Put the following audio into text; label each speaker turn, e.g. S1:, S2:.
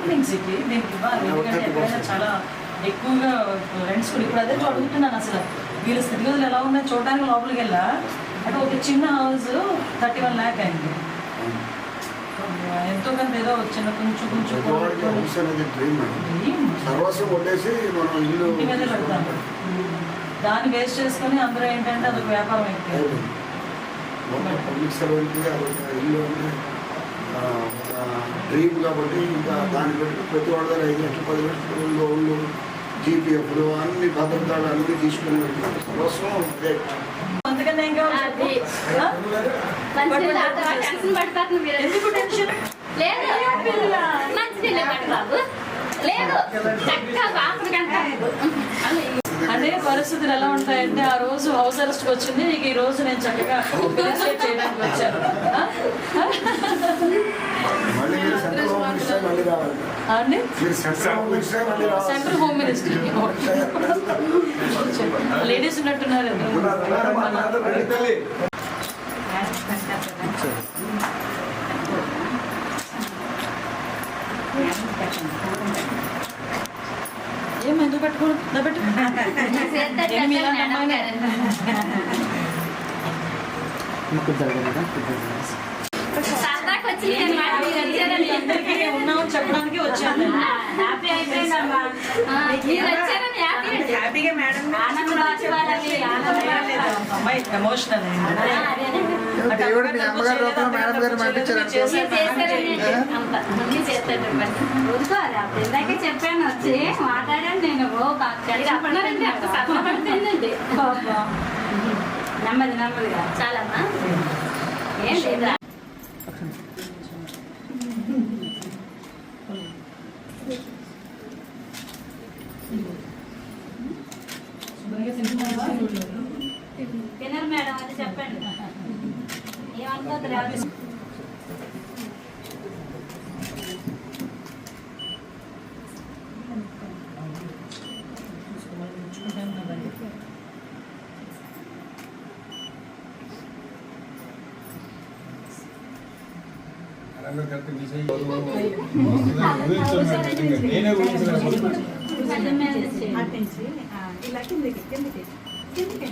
S1: ఆక్యుపెన్సీకి దీనికి ఇవ్వాలి. ఎందుకంటే ఎప్పుడైనా చాలా ఎక్కువగా రెంట్స్ కూడా ఇప్పుడు అదే అడుగుతున్నాను. అసలు వీళ్ళ స్థితిగతులు ఎలా ఉన్నాయో చూడడానికి లోపలికి వెళ్ళా అంటే ఒక చిన్న హౌస్ 31 lakh అయింది. ఎంతో కొంత ఏదో చిన్న కొంచెం ఇంటి మీద పెడతాను. దాన్ని వేస్ట్ చేసుకొని అందరూ ఏంటంటే అదొక వ్యాపారం అయిపోయింది.
S2: డ్రీమ్ కాబట్టి ఇంకా దాన్ని బట్టి ప్రతి వాళ్ళ దగ్గర 5 లక్షలు 10 లక్షలు లోన్లు జీపీఎఫ్లు అన్ని భద్రతలు అన్ని తీసుకుని సర్వస్వం అదే.
S1: అందుకని ఏం కావాలి? ఎందుకు టెన్షన్ అంటే పరిస్థితులు ఎలా ఉంటాయంటే ఆ రోజు హౌస్ అరెస్ట్కి వచ్చింది, నీకు ఈ రోజు నేను చక్కగా చేయడానికి వచ్చాను. సెంట్రల్ హోమ్ మినిస్టర్ లేడీస్ ఉన్నట్టున్నారు. ఏం ఎందుకు పెట్టుకోడు? ఉన్నాం చెప్పడానికి వచ్చాను. అమ్మాయి ఎమోషనల్
S3: చెప్పాను వచ్చి మాట్లాడాను నేను. నెమ్మది నెమ్మదిగా చాలమ్మా. ఏం లేదా తినరు మేడం అది చెప్పండి. ఏమనుకోద్దు రాదు.
S4: ఇలా కిందకి కిందకి కిందకి